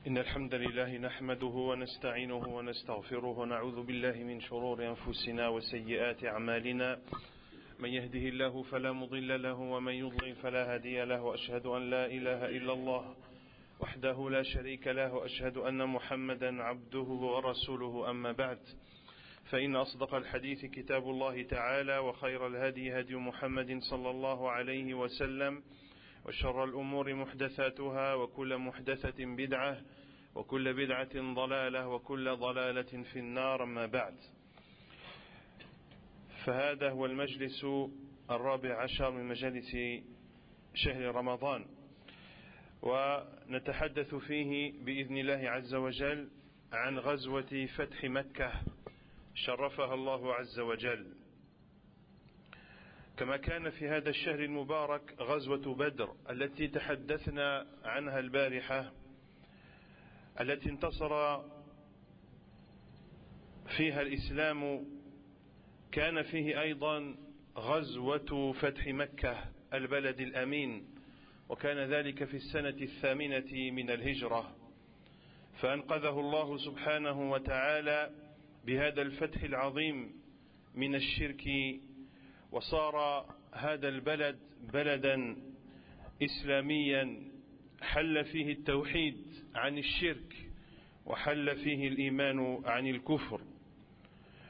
إن الحمد لله نحمده ونستعينه ونستغفره ونعوذ بالله من شرور أنفسنا وسيئات أعمالنا من يهده الله فلا مضل له ومن يضلل فلا هادي له وأشهد أن لا إله إلا الله وحده لا شريك له وأشهد أن محمدا عبده ورسوله أما بعد فإن أصدق الحديث كتاب الله تعالى وخير الهدي هدي محمد صلى الله عليه وسلم وشر الأمور محدثاتها وكل محدثة بدعة وكل بدعة ضلالة وكل ضلالة في النار أما بعد فهذا هو المجلس الرابع عشر من مجالس شهر رمضان ونتحدث فيه بإذن الله عز وجل عن غزوة فتح مكة شرفها الله عز وجل كما كان في هذا الشهر المبارك غزوة بدر التي تحدثنا عنها البارحة التي انتصر فيها الإسلام كان فيه أيضا غزوة فتح مكة البلد الأمين وكان ذلك في السنة 8 من الهجرة فأنقذه الله سبحانه وتعالى بهذا الفتح العظيم من الشرك وصار هذا البلد بلدا إسلاميا حل فيه التوحيد عن الشرك وحل فيه الإيمان عن الكفر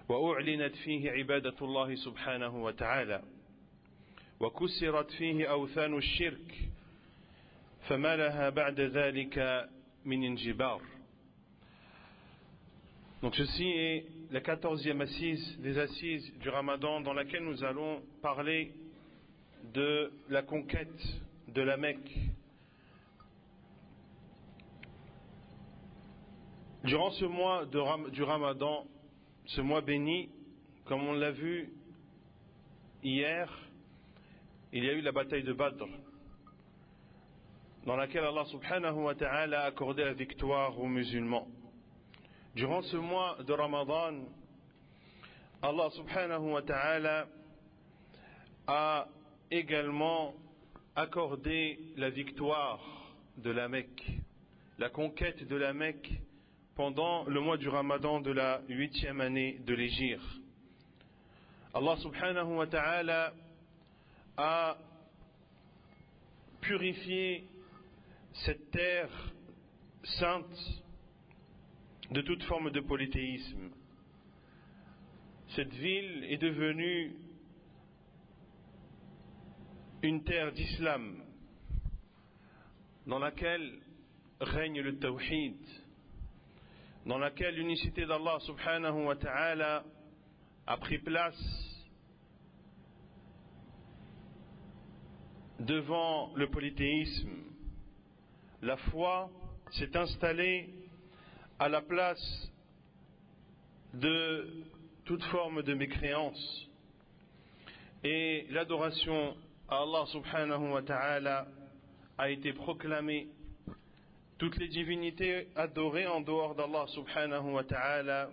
وأعلنت فيه عبادة الله سبحانه وتعالى وكسرت فيه أوثان الشرك فما لها بعد ذلك من انجبار. Donc ceci est la 14e assise des assises du Ramadan dans laquelle nous allons parler de la conquête de la Mecque. Durant ce mois du Ramadan, ce mois béni, comme on l'a vu hier, il y a eu la bataille de Badr, dans laquelle Allah subhanahu wa ta'ala a accordé la victoire aux musulmans. Durant ce mois de Ramadan, Allah subhanahu wa ta'ala a également accordé la victoire de la Mecque, la conquête de la Mecque pendant le mois du Ramadan de la 8e année de l'Hégire. Allah subhanahu wa ta'ala a purifié cette terre sainte de toute forme de polythéisme. Cette ville est devenue une terre d'islam dans laquelle règne le tawhid, dans laquelle l'unicité d'Allah subhanahu wa ta'ala a pris place devant le polythéisme. La foi s'est installée à la place de toute forme de mécréance et l'adoration à Allah subhanahu wa ta'ala a été proclamée. Toutes les divinités adorées en dehors d'Allah subhanahu wa ta'ala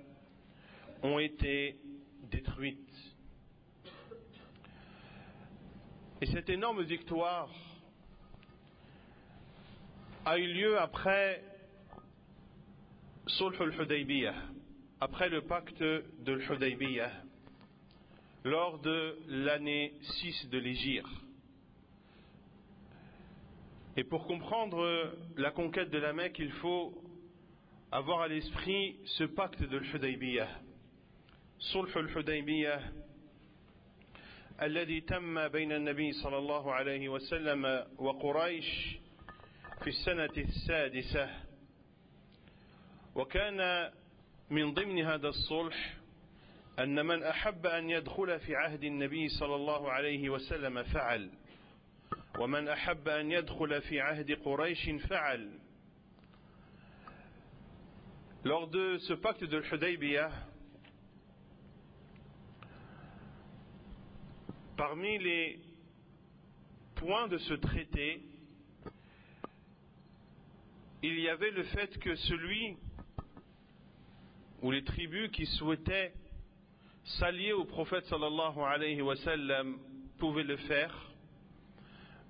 ont été détruites. Et cette énorme victoire a eu lieu après Sulh al-Hudaybiyah, après le pacte de l'Hudaybiyah, lors de l'année 6 de l'Hégire. Et pour comprendre la conquête de la Mecque, il faut avoir à l'esprit ce pacte de l'Hudaybiyah. Sulh al-Hudaybiyah, الذي تم بين النبي صلى الله عليه وسلم وقريش في السنة 6. وكان من ضمن هذا الصلح أن من أحب أن يدخل في عهد النبي صلى الله عليه وسلم فعل ومن أحب أن يدخل في عهد قريش فعل. Lors de ce pacte de l'Hudaybiyah, parmi les points de ce traité, il y avait le fait que celui ou les tribus qui souhaitaient s'allier au prophète sallallahu alayhi wa sallam pouvaient le faire,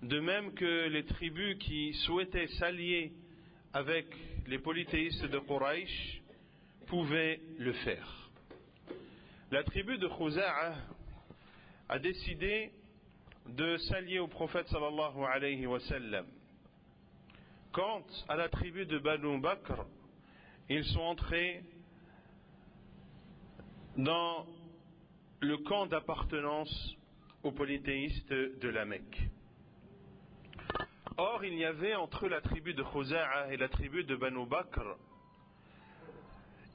de même que les tribus qui souhaitaient s'allier avec les polythéistes de Quraysh pouvait le faire. La tribu de Khuza'a a décidé de s'allier au prophète sallallahu alayhi wa sallam. Quant à la tribu de Banu Bakr, ils sont entrés dans le camp d'appartenance aux polythéistes de la Mecque. Or, il y avait entre la tribu de Khuza'a et la tribu de Banu Bakr,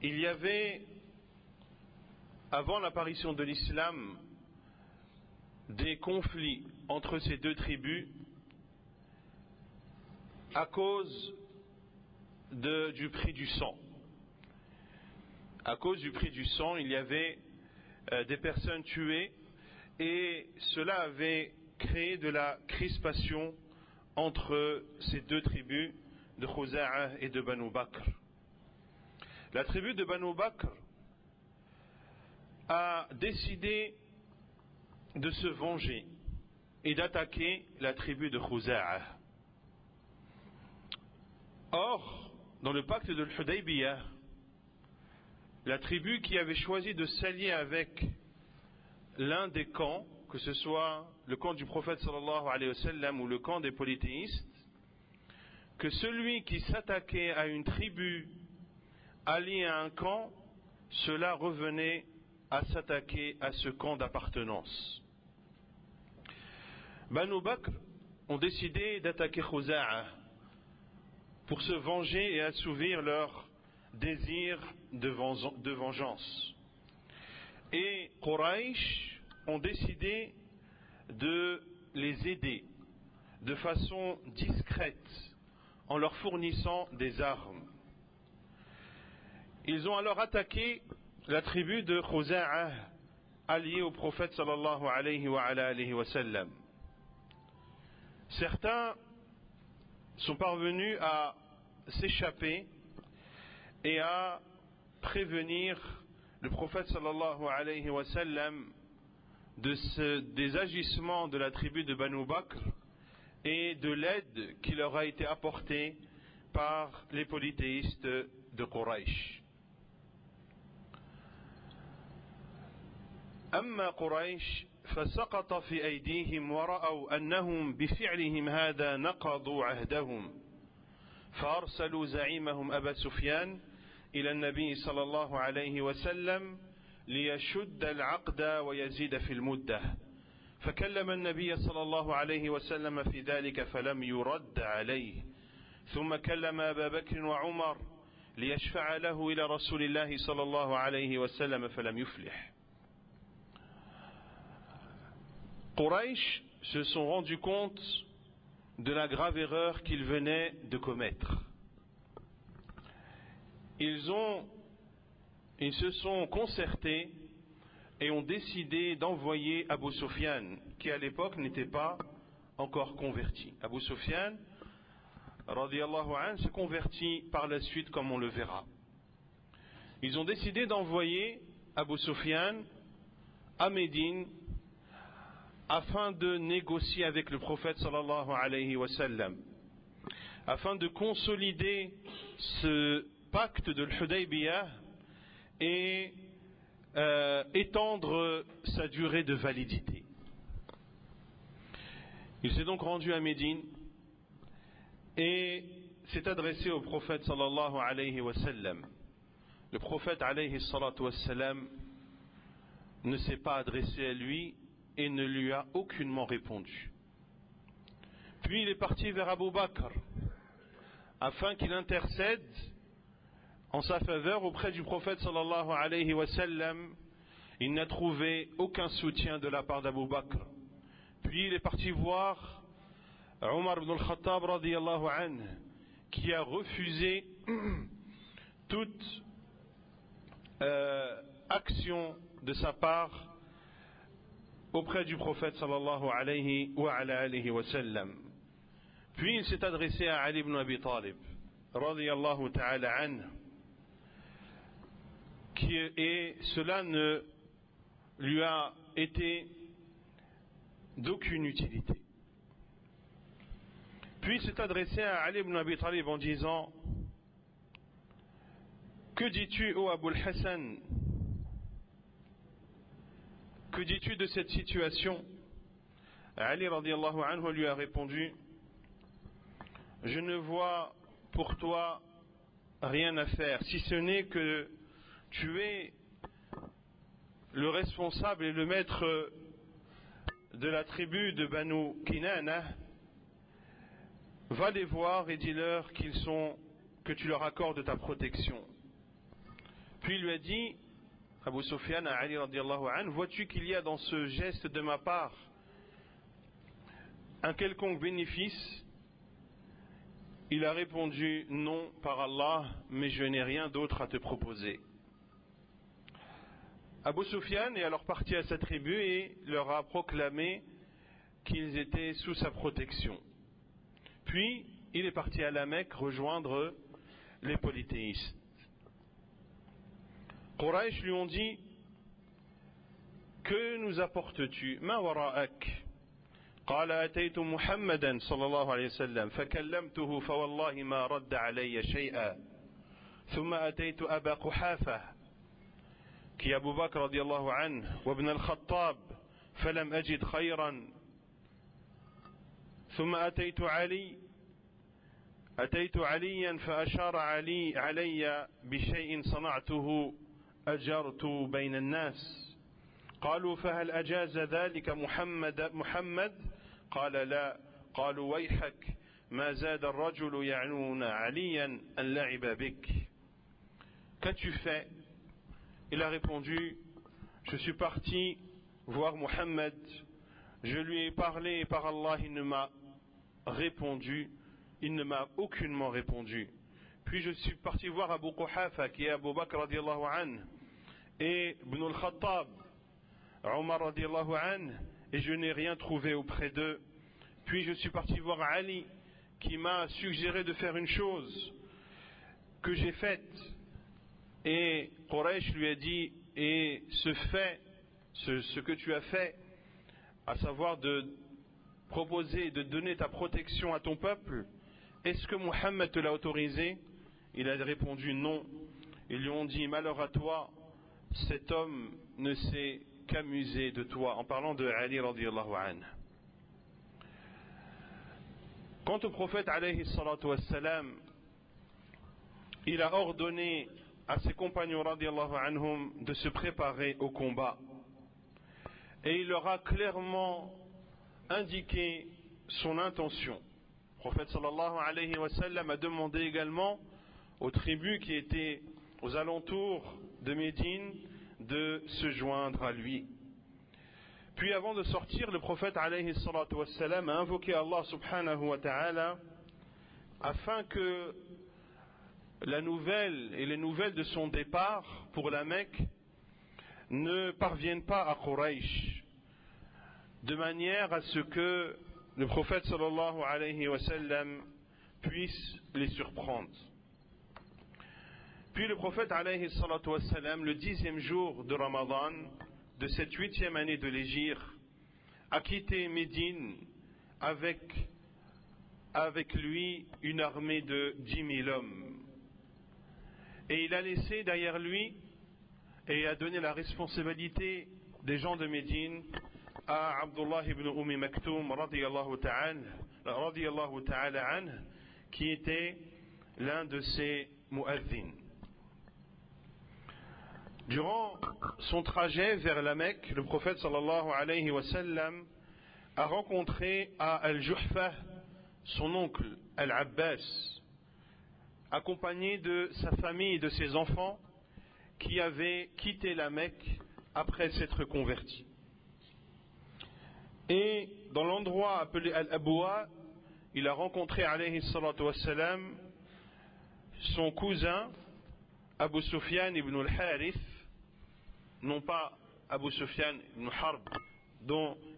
il y avait, avant l'apparition de l'islam, des conflits entre ces deux tribus à cause du prix du sang. À cause du prix du sang, il y avait des personnes tuées et cela avait créé de la crispation entre ces deux tribus de Khuza'a et de Banu Bakr. La tribu de Banu Bakr a décidé de se venger et d'attaquer la tribu de Khuza'a. Or, dans le pacte de l'Hudaybiyah, la tribu qui avait choisi de s'allier avec l'un des camps, que ce soit le camp du prophète sallallahu alayhi wa sallam ou le camp des polythéistes, que celui qui s'attaquait à une tribu alliée à un camp, cela revenait à s'attaquer à ce camp d'appartenance. Banu Bakr ont décidé d'attaquer Khuza'a pour se venger et assouvir leur désir de vengeance. Et Quraysh ont décidé de les aider de façon discrète en leur fournissant des armes. Ils ont alors attaqué la tribu de Khuza'a alliée au prophète sallallahu alayhi wa sallam. Certains sont parvenus à s'échapper et à prévenir le prophète sallallahu alayhi wa sallam des agissements de la tribu de Banu Bakr et de l'aide qui leur a été apportée par les polythéistes de Quraysh. أما قريش فسقط في أيديهم ورأوا أنهم بفعلهم هذا نقضوا عهدهم فأرسلوا زعيمهم أبا سفيان إلى النبي صلى الله عليه وسلم ليشد العقد ويزيد في المدة فكلم النبي صلى الله عليه وسلم في ذلك فلم يرد عليه ثم كلم أبا بكر وعمر ليشفع له إلى رسول الله صلى الله عليه وسلم فلم يفلح. Quraysh se sont rendus compte de la grave erreur qu'ils venaient de commettre. Ils se sont concertés et ont décidé d'envoyer Abu Sufyan, qui à l'époque n'était pas encore converti. Abu Sufyan, radiyallahu anhu, se convertit par la suite, comme on le verra. Ils ont décidé d'envoyer Abu Sufyan à Médine afin de négocier avec le prophète sallallahu alayhi wa sallam, afin de consolider ce pacte de l'Hudaybiyah et étendre sa durée de validité. Il s'est donc rendu à Médine et s'est adressé au prophète sallallahu alayhi wa sallam. Le prophète alayhi salatu wa sallam ne s'est pas adressé à lui et ne lui a aucunement répondu. Puis il est parti vers Abu Bakr afin qu'il intercède en sa faveur auprès du prophète sallallahu alayhi wa sallam. Il n'a trouvé aucun soutien de la part d'Abu Bakr. Puis il est parti voir Omar ibn al-Khattab radiyallahu anhu, qui a refusé toute action de sa part auprès du prophète sallallahu alayhi wa sallam. Puis il s'est adressé à Ali ibn Abi Talib radiyallahu ta'ala anhu, et cela ne lui a été d'aucune utilité. Puis il s'est adressé à Ali ibn Abi Talib en disant: Que dis-tu, ô Abul Hassan? Que dis-tu de cette situation? Ali radiallahu anhu lui a répondu: je ne vois pour toi rien à faire, si ce n'est que tu es le responsable et le maître de la tribu de Banu Kinana. Va les voir et dis-leur que tu leur accordes ta protection. Puis il lui a dit, Abu Sufyan à Ali radiallahu anhu, vois-tu qu'il y a dans ce geste de ma part un quelconque bénéfice? Il a répondu: non, par Allah, mais je n'ai rien d'autre à te proposer. Abu Sufyan est alors parti à sa tribu et leur a proclamé qu'ils étaient sous sa protection. Puis il est parti à la Mecque rejoindre les polythéistes. Quraysh lui ont dit: que nous apportes-tu? Ma wara'ak? قال أتيت محمدا صلى الله عليه وسلم فكلمته فوالله ما رد علي شيئا ثم أتيت أبا قحافة كي أبو بكر رضي الله عنه وابن الخطاب فلم أجد خيرا ثم أتيت عليا فأشار علي بشيء صنعته أجرت بين الناس قالوا فهل أجاز ذلك محمد قال لا قالوا ويحك ما زاد الرجل يعنون عليا أن لعب بك. Qu'as-tu fait? Il a répondu: je suis parti voir Muhammad, je lui ai parlé et par Allah il ne m'a aucunement répondu. Puis je suis parti voir Abu Quhafa qui est Abu Bakr radiallahu anhu et Ibn al-Khattab, Omar radiallahu anhu, et je n'ai rien trouvé auprès d'eux. Puis je suis parti voir Ali qui m'a suggéré de faire une chose que j'ai faite. Et Quraysh lui a dit: et ce que tu as fait, à savoir de proposer, de donner ta protection à ton peuple, est-ce que Muhammad te l'a autorisé? Il a répondu non. Ils lui ont dit: malheur à toi, cet homme ne s'est qu'amusé de toi, en parlant de Ali radiallahu anhu. Quant au prophète alayhi salatu wassalam, il a ordonné à ses compagnons radiallahu anhum de se préparer au combat. Et il leur a clairement indiqué son intention. Le prophète sallallahu alayhi wa sallam a demandé également aux tribus qui étaient aux alentours de Médine de se joindre à lui. Puis avant de sortir, le prophète alayhi salatu wa sallam a invoqué Allah subhanahu wa ta'ala afin que la nouvelle et les nouvelles de son départ pour la Mecque ne parviennent pas à Quraysh, de manière à ce que le prophète sallallahu alayhi wa sallam puisse les surprendre. Puis le prophète alayhi salatu wa sallam, le 10e jour de Ramadan de cette 8e année de l'Hégire, a quitté Médine avec lui une armée de 10 000 hommes. Et il a laissé derrière lui et a donné la responsabilité des gens de Médine à Abdullah ibn Maktoum radiyallahu ta'ala anhu, qui était l'un de ses mu'adhin. Durant son trajet vers la Mecque, le prophète sallallahu alayhi wa sallam a rencontré à Al-Juhfa son oncle Al-Abbas, accompagné de sa famille et de ses enfants qui avaient quitté la Mecque après s'être convertis. Et dans l'endroit appelé Al-Abwa, il a rencontré alayhi salatu wassalam son cousin Abu Sufyan ibn al-Harith, non pas Abu Sufyan ibn Harb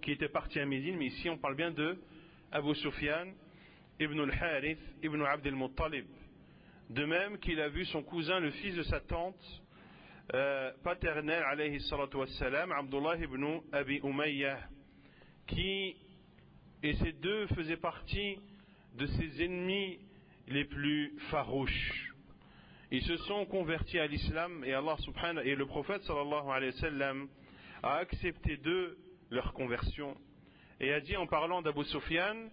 qui était parti à Médine, mais ici on parle bien de Abu Sufyan ibn al-Harith ibn Abd al-Muttalib. De même qu'il a vu son cousin, le fils de sa tante paternelle alayhi salatu wassalam, Abdullah ibn Abi Umayyah, et ces deux faisaient partie de ses ennemis les plus farouches. ils se sont convertis à l'islam et Allah subhanahu et le prophète sallallahu alayhi wa sallam a accepté d'eux leur conversion et a dit en parlant d'Abu Sufyan,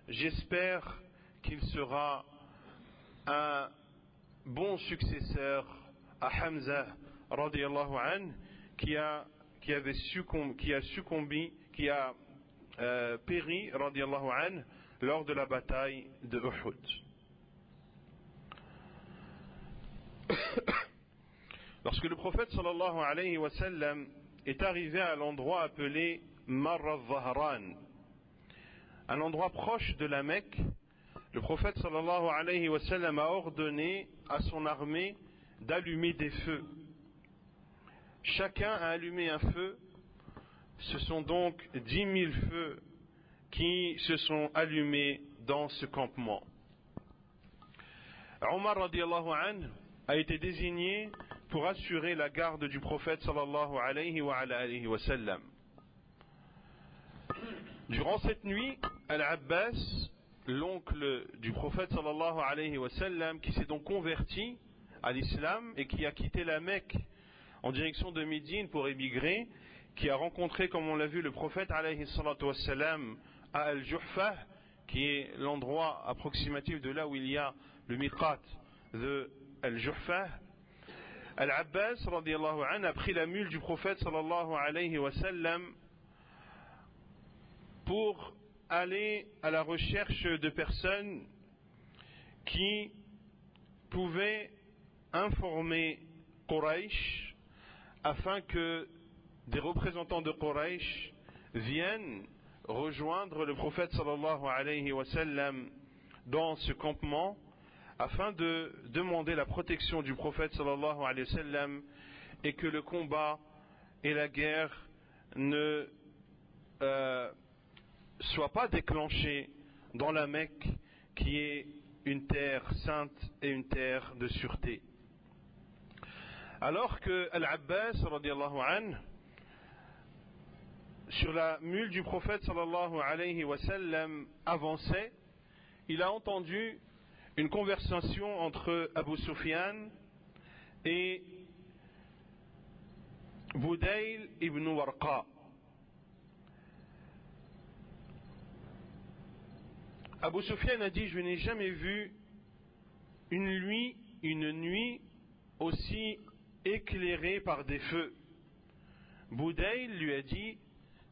j'espère qu'il sera un bon successeur à Hamza radiyallahu anhu qui a péri radiyallahu anhu lors de la bataille de Uhud. Lorsque le prophète sallallahu alayhi wa sallam est arrivé à l'endroit appelé Marr al-Zahran, un endroit proche de la Mecque, le prophète sallallahu alayhi wa sallam a ordonné à son armée d'allumer des feux. Chacun a allumé un feu. Ce sont donc 10 000 feux qui se sont allumés dans ce campement. Omar radiyallahu anhu a été désigné pour assurer la garde du prophète sallallahu alayhi wa sallam. Durant cette nuit, Al-Abbas, l'oncle du prophète sallallahu alayhi wa sallam, qui s'est donc converti à l'islam et qui a quitté la Mecque en direction de Médine pour émigrer, qui a rencontré, comme on l'a vu, le prophète alayhi salatu wa sallam à Al-Juhfa, qui est l'endroit approximatif de là où il y a le miqat de Al-Juhfa. Al-Abbas radiyallahu anhu a pris la mule du prophète sallallahu alayhi wa sallam pour aller à la recherche de personnes qui pouvaient informer Quraysh afin que des représentants de Quraysh viennent rejoindre le prophète sallallahu alayhi wa sallam dans ce campement afin de demander la protection du prophète sallallahu alayhi wa sallam et que le combat et la guerre ne soient pas déclenchés dans la Mecque qui est une terre sainte et une terre de sûreté. Alors que Al-Abbas radiyallahu anhu, sur la mule du prophète sallallahu alayhi wa sallam, avançait, il a entendu une conversation entre Abu Sufyan et Budayl ibn Warqa. Abu Sufyan a dit: je n'ai jamais vu une nuit aussi éclairée par des feux. Budayl lui a dit: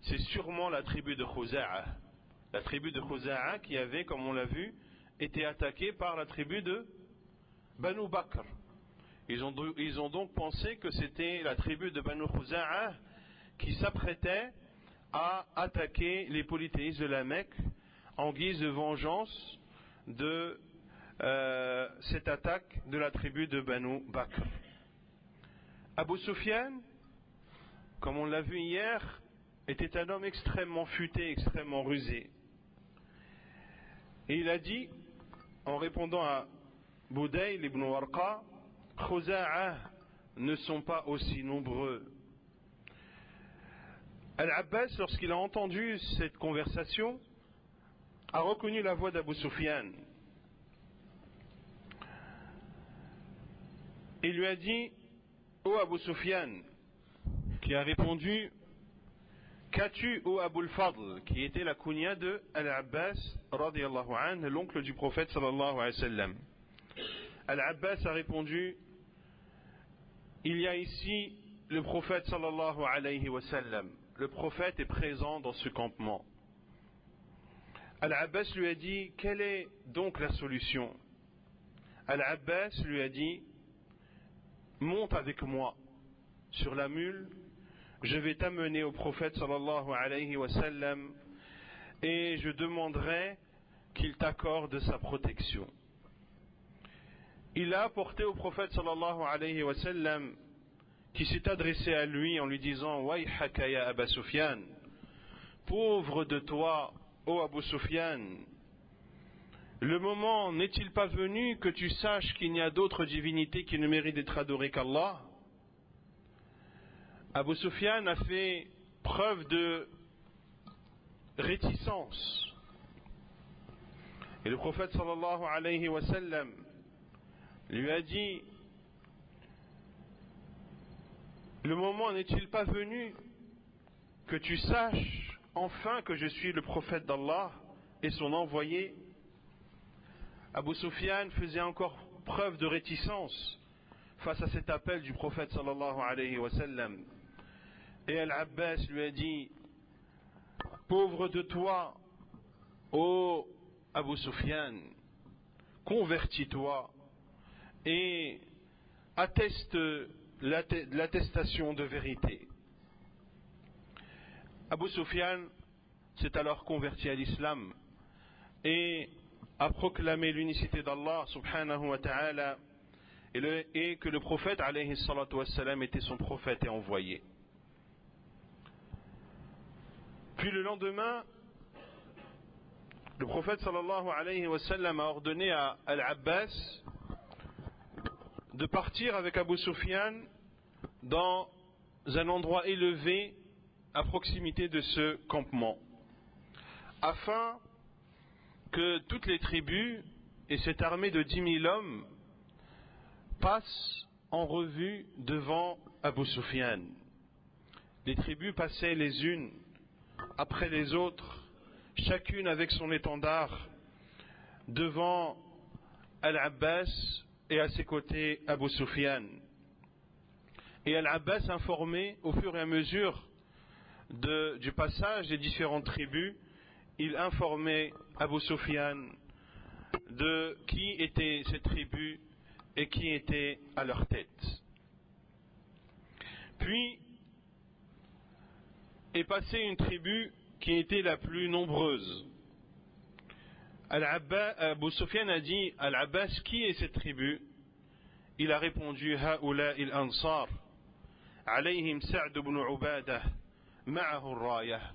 c'est sûrement la tribu de Khuza'a. La tribu de Khuza'a qui avait, comme on l'a vu, été attaquée par la tribu de Banu Bakr. Ils ont donc pensé que c'était la tribu de Banu Khuza'a qui s'apprêtait à attaquer les polythéistes de la Mecque en guise de vengeance de cette attaque de la tribu de Banu Bakr. Abu Sufyan, comme on l'a vu hier, était un homme extrêmement futé, extrêmement rusé. Et il a dit, en répondant à Budayl ibn Warqa, Khuza'a ne sont pas aussi nombreux. Al-Abbas, lorsqu'il a entendu cette conversation, a reconnu la voix d'Abu Sufyan. Il lui a dit: ô Abu Sufyan, qui a répondu: qu'as-tu, ô Abu al-Fadl, qui était la kunya de Al-Abbas radiyallahu anhu, l'oncle du prophète sallallahu alayhi wa sallam. Al-Abbas a répondu: il y a ici le prophète sallallahu alayhi wa sallam. Le prophète est présent dans ce campement. Al-Abbas lui a dit: quelle est donc la solution? Al-Abbas lui a dit: monte avec moi sur la mule, je vais t'amener au prophète sallallahu alayhi wa sallam et je demanderai qu'il t'accorde sa protection. Il a apporté au prophète sallallahu alayhi wa sallam, qui s'est adressé à lui en lui disant: Wayhaka ya Aba Sufyan, pauvre de toi, ô Abu Sufyan, le moment n'est-il pas venu que tu saches qu'il n'y a d'autres divinités qui ne méritent d'être adorées qu'Allah? Abu Sufyan a fait preuve de réticence. Et le prophète sallallahu alayhi wa sallam lui a dit: le moment n'est-il pas venu que tu saches enfin que je suis le prophète d'Allah et son envoyé? Abu Sufyan faisait encore preuve de réticence face à cet appel du prophète sallallahu alayhi wa sallam. Et Al-Abbas lui a dit: pauvre de toi, ô Abu Sufyan, convertis-toi et atteste l'attestation de vérité. Abu Sufyan s'est alors converti à l'islam et a proclamé l'unicité d'Allah subhanahu wa ta'ala et que le prophète alayhi salatu wassalam était son prophète et envoyé. Puis le lendemain, le prophète sallallahu alayhi wa sallam a ordonné à Al-Abbas de partir avec Abu Sufyan dans un endroit élevé à proximité de ce campement, afin que toutes les tribus et cette armée de 10 000 hommes passent en revue devant Abu Sufyan. Les tribus passaient les unes après les autres, chacune avec son étendard, devant Al-Abbas et à ses côtés Abu Sufyan. Et Al-Abbas informait au fur et à mesure du passage des différentes tribus, il informait Abu Sufyan de qui était cette tribu et qui était à leur tête. Puis est passée une tribu qui était la plus nombreuse. Abu Sufyan a dit: Al-Abbas, qui est cette tribu? Il a répondu: Haoula il-Ansar, alayhim Sa'd ibn Ubadah, ma'ahu ar-rayah.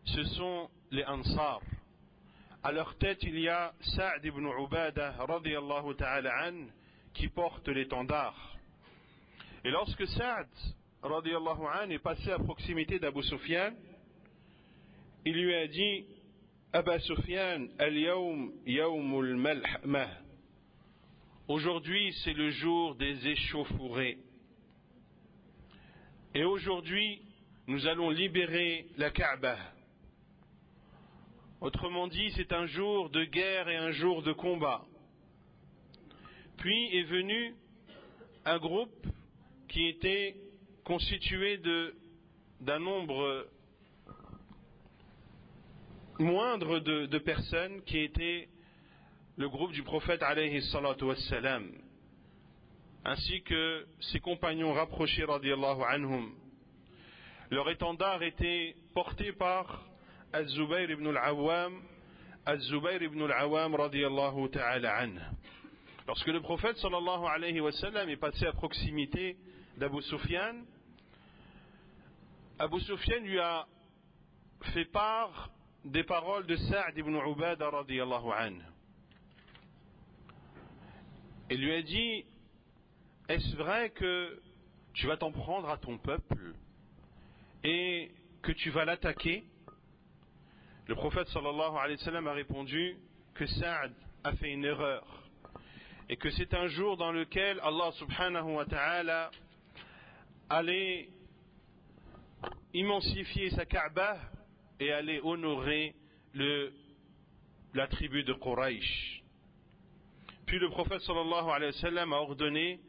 Ce sont les Ansar. À leur tête, il y a Sa'd ibn Ubadah, radiyallahu ta'ala an, qui porte l'étendard. Et lorsque Sa'd, radiyallahu an, est passé à proximité d'Abu Sufyan, il lui a dit: Aba Sufyan, al-yawm yawmul malhmah. Aujourd'hui, c'est le jour des échauffourées. Et aujourd'hui, nous allons libérer la Kaaba. Autrement dit, c'est un jour de guerre et un jour de combat. Puis est venu un groupe qui était constitué d'un nombre moindre de personnes, qui était le groupe du prophète alayhi salatu wassalam, ainsi que ses compagnons rapprochés radiyallahu anhum. Leur étendard était porté par Az-Zubayr ibn al-Awwam, radiyallahu ta'ala anhu. Lorsque le prophète sallallahu alayhi wa sallam est passé à proximité d'Abu Sufyan, Abu Sufyan lui a fait part des paroles de Sa'd ibn Ubadah radiyallahu anhu. Il lui a dit: est-ce vrai que tu vas t'en prendre à ton peuple et que tu vas l'attaquer? Le prophète sallallahu alayhi wa sallam a répondu que Sa'd a fait une erreur et que c'est un jour dans lequel Allah subhanahu wa ta'ala allait immensifier sa Kaaba et allait honorer la tribu de Quraysh. Puis le prophète sallallahu alayhi wa sallam a ordonné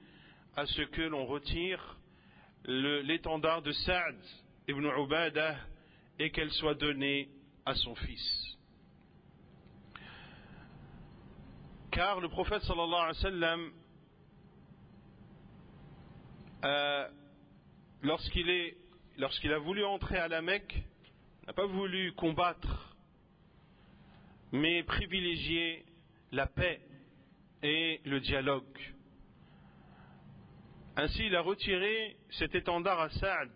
à ce que l'on retire l'étendard de Sa'd ibn Ubadah et qu'elle soit donnée à son fils. Car le prophète sallallahu alayhi wa sallam, lorsqu'il a voulu entrer à la Mecque, n'a pas voulu combattre, mais privilégier la paix et le dialogue. Ainsi, il a retiré cet étendard à Sa'd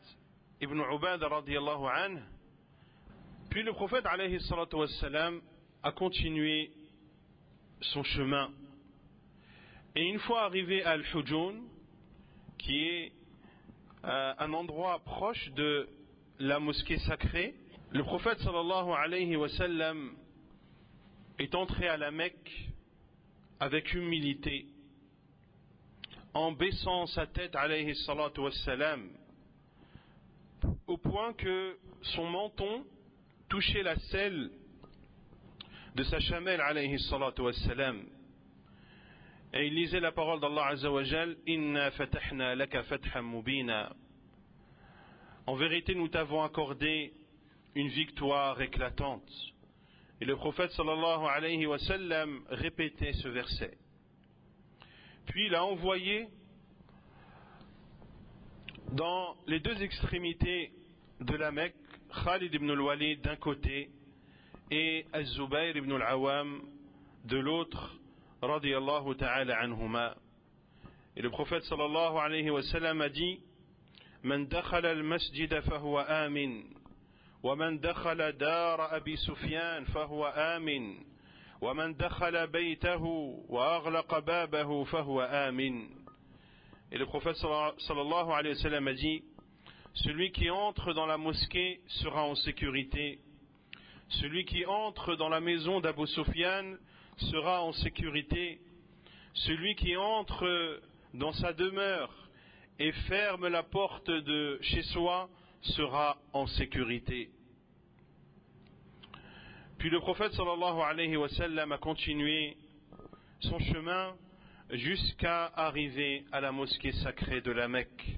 ibn Ubadah radiyallahu anhu. Puis le prophète alayhi salatu wassalam a continué son chemin. Et une fois arrivé à Al-Hujun, qui est un endroit proche de la mosquée sacrée, le prophète sallallahu alayhi wa sallam est entré à la Mecque avec humilité, en baissant sa tête alayhi salatu wassalam, au point que son menton touchait la selle de sa chamelle alayhi salatu wassalam. Et il lisait la parole d'Allah Azza wa Jal, Inna fatahna laka fathan mubina. En vérité, nous t'avons accordé une victoire éclatante. Et le prophète sallallahu alayhi wa sallam répétait ce verset. Puis il a envoyé dans les deux extrémités de la Mecque, Khalid ibn al-Walid d'un côté et Az-Zubayr ibn al-Awam de l'autre, radiyallahu ta'ala anhuma. Et le prophète sallallahu alayhi wa sallam a dit, Man dakhala al-masjid fahuwa amin, wa man dakhala dar Abi Sufyan fahuwa amin, wa man dakhala baytahu wa aghlaqa babahu fahuwa amin. Et le prophète sallallahu alayhi wa sallam a dit, celui qui entre dans la mosquée sera en sécurité. Celui qui entre dans la maison d'Abu Sufyan sera en sécurité. Celui qui entre dans sa demeure et ferme la porte de chez soi sera en sécurité. Puis le prophète sallallahu alayhi wa sallam a continué son chemin jusqu'à arriver à la mosquée sacrée de la Mecque.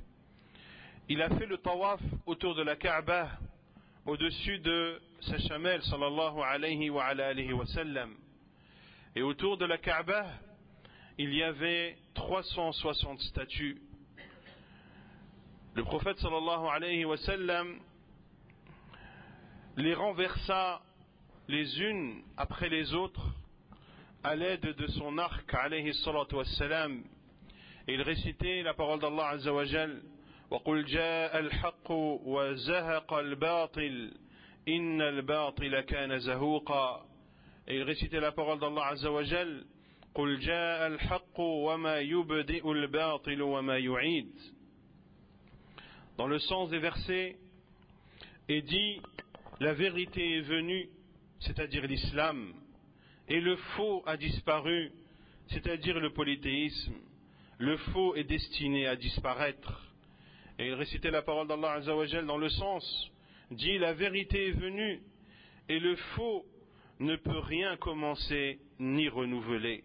Il a fait le tawaf autour de la Kaaba, au-dessus de sa chamelle sallallahu alayhi wa alayhi wa sallam. Et autour de la Kaaba, il y avait 360 statues. Le prophète sallallahu alayhi wa sallam les renversa les unes après les autres à l'aide de son arc alayhi salatu wassalam. Et il récitait la parole d'Allah azza wa jal, وَقُلْ جَاءَ الْحَقُّ وَزَهَقَ الْبَاطِلِ إِنَّ الْبَاطِلَ كَانَ زَهُوقًا. Et il récitait la parole d'Allah azza wa jal, قُلْ جَاءَ الْحَقُّ وَمَا يُبْدِئُ الْبَاطِلُ وَمَا يُعِيدُ. Dans le sens des versets, et dit, la vérité est venue, c'est-à-dire l'islam, et le faux a disparu, c'est-à-dire le polythéisme. Le faux est destiné à disparaître. Et il récitait la parole d'Allah Azza wa Jal dans le sens, dit, la vérité est venue, et le faux ne peut rien commencer ni renouveler.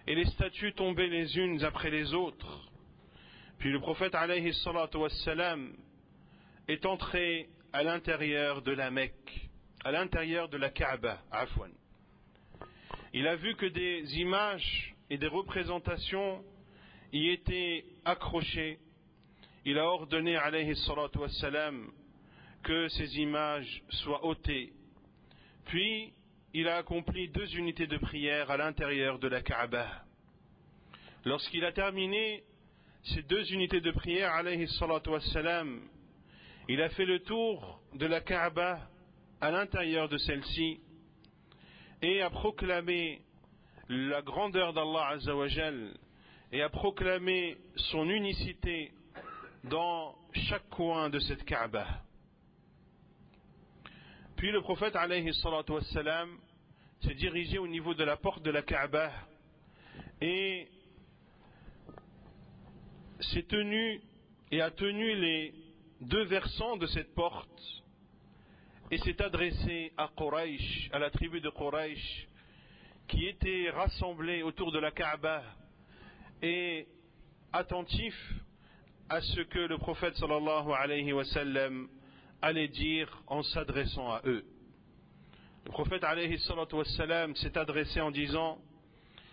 Et les statues tombaient les unes après les autres. Puis le prophète alayhi salatu wassalam est entré à l'intérieur de la Mecque, à l'intérieur de la Kaaba, afwan. Il a vu que des images et des représentations y étaient accrochées. Il a ordonné alayhi salatu wassalam que ces images soient ôtées. Puis il a accompli 2 unités de prière à l'intérieur de la Kaaba. Lorsqu'il a terminé ces 2 unités de prière alayhi salatu wassalam, il a fait le tour de la Kaaba à l'intérieur de celle-ci et a proclamé la grandeur d'Allah Azza wa Jal et a proclamé son unicité dans chaque coin de cette Kaaba. Puis le prophète alayhi salatu wassalam s'est dirigé au niveau de la porte de la Kaaba et s'est tenu et a tenu les 2 versants de cette porte et s'est adressé à Quraysh, à la tribu de Quraysh qui était rassemblée autour de la Kaaba et attentif à ce que le prophète sallallahu alayhi wa sallam allait dire en s'adressant à eux. Le prophète alayhi salatu wa sallam s'est adressé en disant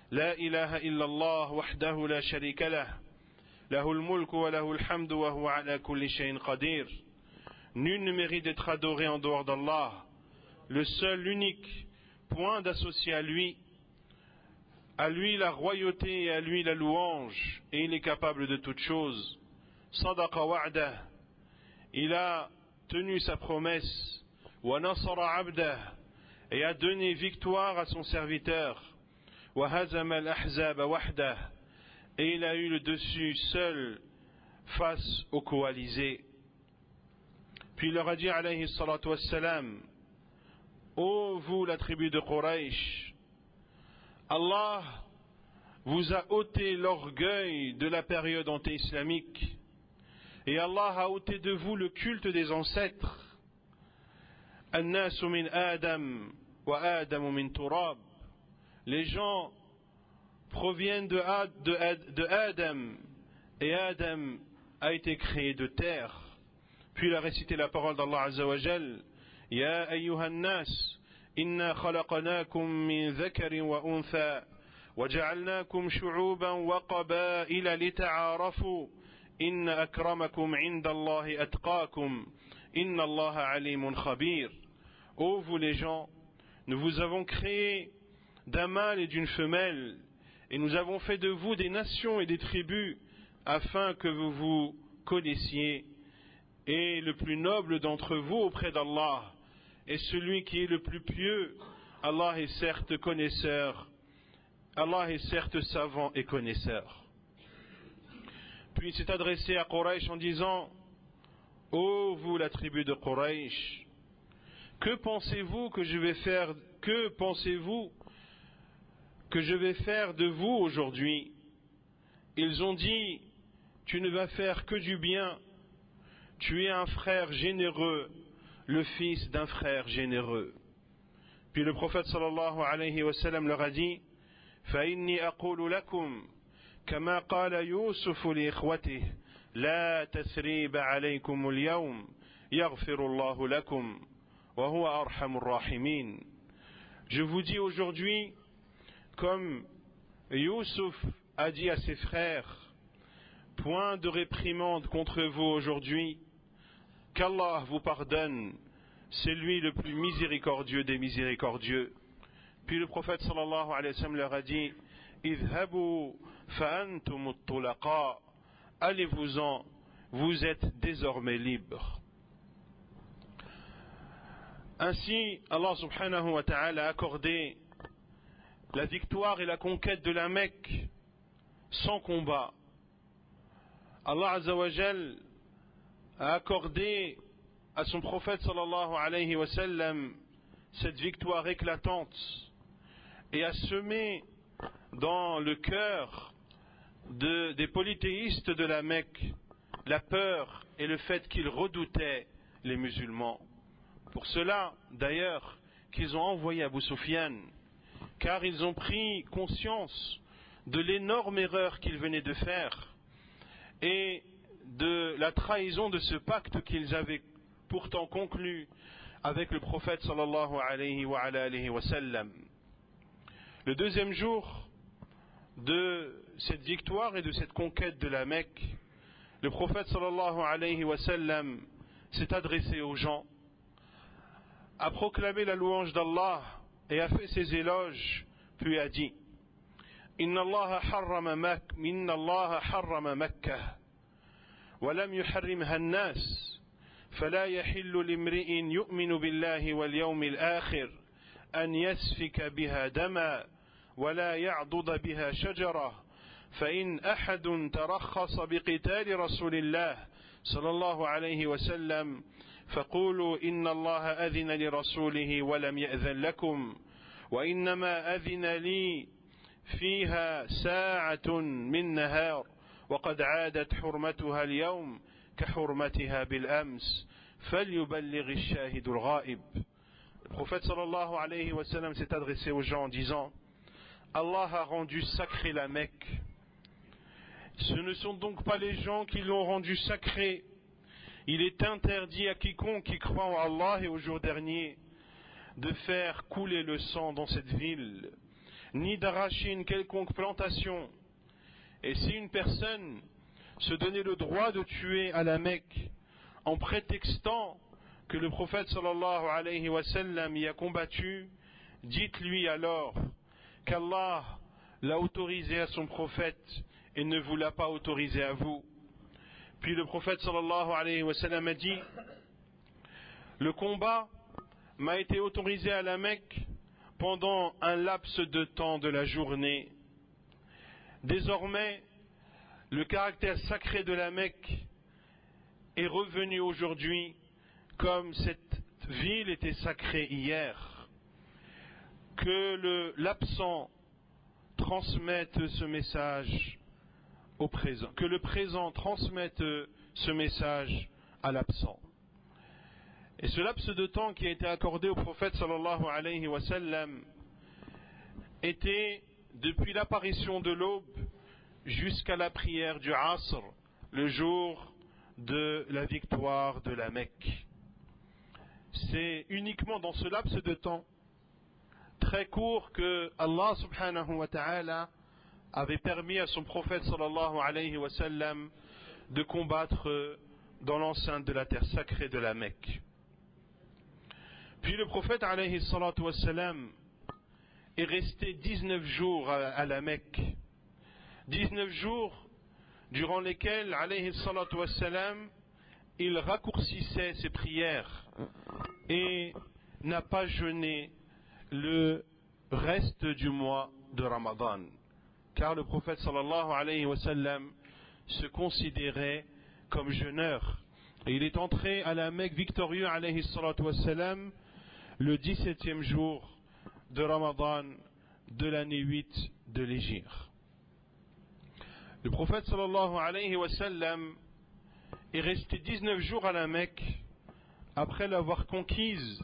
La ilaha illallah wahdahu la sharika lah, lahul mulku wa lahul hamdu wa huwa ala kulli shay'in qadir. Nul ne mérite d'être adoré en dehors d'Allah, le seul, l'unique, point d'associer à lui la royauté et à lui la louange, et il est capable de toutes choses. Sadaqa wa'dah, il a tenu sa promesse, wa nasara abdah, et a donné victoire à son serviteur, wa hazama al-ahzab wahdah, et il a eu le dessus seul face aux coalisés. Puis il leur a dit alayhi salatu wassalam, ô vous la tribu de Quraysh, Allah vous a ôté l'orgueil de la période anté-islamique Et Allah a ôté de vous le culte des ancêtres. An-nasu min Adam wa Adamu min turab. Les gens proviennent de Adam, et Adam a été créé de terre. Puis il a récité la parole d'Allah Azza wa Jal. Ya ayyuhan nas, inna khalaqnakum min dhakarin wa untha, wa ja'alnakum shu'uban wa qaba'ila lita'arafu, inna akramakum 'inda Allahi atqakum, inna Allaha 'alimun khabir. Ô vous les gens, nous vous avons créé d'un mâle et d'une femelle, et nous avons fait de vous des nations et des tribus, afin que vous vous connaissiez. Et le plus noble d'entre vous auprès d'Allah est celui qui est le plus pieux. Allah est certes connaisseur, Allah est certes savant et connaisseur. Puis il s'est adressé à Quraysh en disant: ô vous la tribu de Quraysh, que pensez-vous que je vais faire de vous aujourd'hui? Ils ont dit: tu ne vas faire que du bien. Tu es un frère généreux, le fils d'un frère généreux. Puis le prophète sallallahu alayhi wa sallam leur a dit: فَإِنِّي أَقُولُ لَكُمْ كَمَا قَالَ يُوسُفُ لِإِخْوَتِهِ لَا تَثْرِيبَ عَلَيْكُمُ الْيَوْمِ يَغْفِرُ اللَّهُ لَكُمْ وَهُوَ أَرْحَمُ الرَّاحِمِينَ. Je vous dis aujourd'hui, comme Youssouf a dit à ses frères: point de réprimande contre vous aujourd'hui, qu'Allah vous pardonne, c'est lui le plus miséricordieux des miséricordieux. Puis le prophète sallallahu alayhi wa sallam leur a dit: idhabu fa antum at-tulaqa, allez-vous-en, vous êtes désormais libres. Ainsi, Allah subhanahu wa ta'ala a accordé la victoire et la conquête de la Mecque sans combat. Allah Azza wa Jal a accordé à son prophète sallallahu alayhi wa sallam cette victoire éclatante et a semé dans le cœur des polythéistes de la Mecque la peur et le fait qu'ils redoutaient les musulmans. Pour cela, d'ailleurs, qu'ils ont envoyé Abu Sufyan, car ils ont pris conscience de l'énorme erreur qu'ils venaient de faire et de la trahison de ce pacte qu'ils avaient pourtant conclu avec le prophète sallallahu alayhi wa sallam. Le deuxième jour de cette victoire et de cette conquête de la Mecque, le prophète sallallahu alayhi wa sallam s'est adressé aux gens, a proclamé la louange d'Allah et a fait ses éloges, puis a dit: Inna Allah harrama Makkah wa lam yuharrimha an-nas فلا يحل لامرئ يؤمن بالله واليوم الآخر أن يسفك بها دما ولا يعضد بها شجرة فإن أحد ترخص بقتال رسول الله صلى الله عليه وسلم فقولوا إن الله أذن لرسوله ولم يأذن لكم وإنما أذن لي فيها ساعة من نهار وقد عادت حرمتها اليوم كحرمتها بالأمس فليبلغ الشاهد الغائب. Le prophète sallallahu alayhi wa sallam s'est adressé aux gens en disant: Allah a rendu sacrée la Mecque. Ce ne sont donc pas les gens qui l'ont rendue sacrée. Il est interdit à quiconque qui croit en Allah et au jour dernier de faire couler le sang dans cette ville, ni d'arracher une quelconque plantation. Et si une personne se donnait le droit de tuer à la Mecque en prétextant que le prophète sallallahu alayhi wa sallam y a combattu, dites-lui alors qu'Allah l'a autorisé à son prophète et ne vous l'a pas autorisé à vous. Puis le prophète sallallahu alayhi wa sallam a dit: le combat m'a été autorisé à la Mecque pendant un laps de temps de la journée. Désormais, le caractère sacré de la Mecque est revenu aujourd'hui comme cette ville était sacrée hier. Que l'absent transmette ce message au présent, que le présent transmette ce message à l'absent. Et ce laps de temps qui a été accordé au prophète sallallahu alayhi wa sallam était depuis l'apparition de l'aube jusqu'à la prière du Asr, le jour de la victoire de la Mecque. C'est uniquement dans ce laps de temps très court que Allah subhanahu wa ta'ala avait permis à son prophète sallallahu alayhi wa sallam de combattre dans l'enceinte de la terre sacrée de la Mecque. Puis le prophète alayhi salatu wa sallam est resté 19 jours à la Mecque. 19 jours durant lesquels alayhi salatu wa sallam il raccourcissait ses prières et n'a pas jeûné le reste du mois de Ramadan. Car le prophète sallallahu alayhi wa sallam se considérait comme jeûneur. Et il est entré à la Mecque victorieux alayhi salatu wa sallam le 17e jour de Ramadan de l'année 8 de l'Hégire. Le prophète sallallahu alayhi wa sallam est resté 19 jours à la Mecque après l'avoir conquise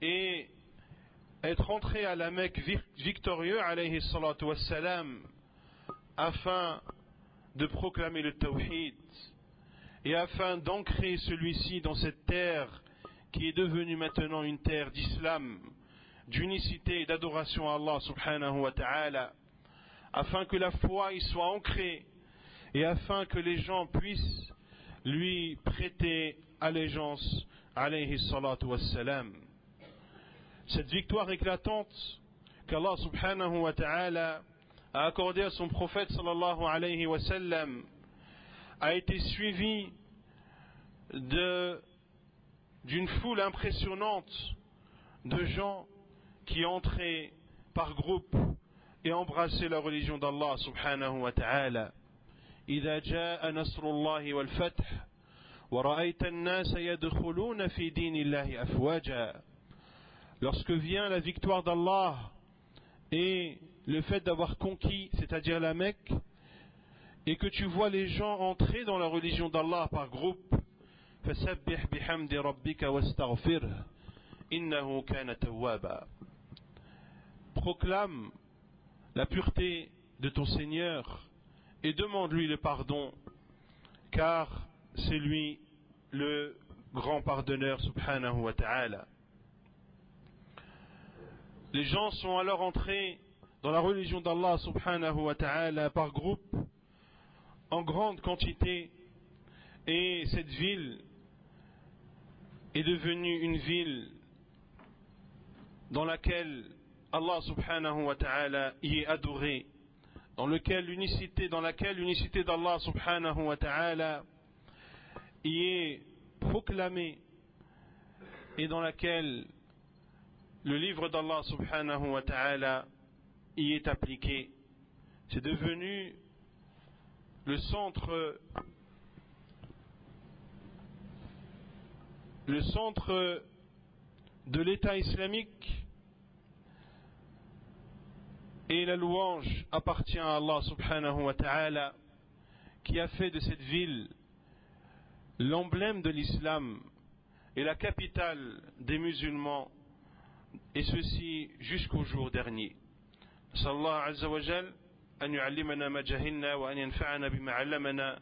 et être entré à la Mecque victorieux alayhi salatu wa sallam afin de proclamer le tawhid et afin d'ancrer celui-ci dans cette terre qui est devenue maintenant une terre d'islam, d'unicité et d'adoration à Allah subhanahu wa ta'ala, afin que la foi y soit ancrée et afin que les gens puissent lui prêter allégeance alayhi salatu wa salam. Cette victoire éclatante qu'Allah subhanahu wa ta'ala a accordée à son prophète sallallahu alayhi wa sallam a été suivie d'une foule impressionnante de gens qui entraient par groupe et embrassaient la religion d'Allah subhanahu wa ta'ala. إذا جاء نصر الله والفتح ورأيت الناس يدخلون في دين الله أفواجا. Lorsque vient la victoire d'Allah et le fait d'avoir conquis, c'est-à-dire la Mecque, et que tu vois les gens entrer dans la religion d'Allah par groupe, فسبح بحمد ربك واستغفره إنه كان توابا. Proclame la pureté de ton Seigneur et demande-lui le pardon, car c'est lui le grand pardonneur subhanahu wa ta'ala. Les gens sont alors entrés dans la religion d'Allah subhanahu wa ta'ala par groupe, en grande quantité, et cette ville est devenue une ville dans laquelle Allah subhanahu wa ta'ala y est adoré, dans laquelle l'unicité d'Allah subhanahu wa ta'ala y est proclamée et dans laquelle le livre d'Allah subhanahu wa ta'ala y est appliqué. C'est devenu le centre de l'État islamique, et la louange appartient à Allah subhanahu wa ta'ala qui a fait de cette ville l'emblème de l'islam et la capitale des musulmans, et ceci jusqu'au jour dernier. Sallallahu azza wa jal an yu'allimana ma jahilna wa an yanfa'ana bima 'allamana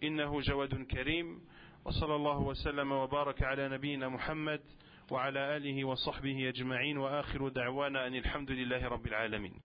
innahu jawadun karim. wa sallallahu wa sallama wa baraka ala nabiyyina Muhammad wa ala alihi wa sahbihi ajma'in wa akhiru da'wana anil hamdulillahi rabbil alamin.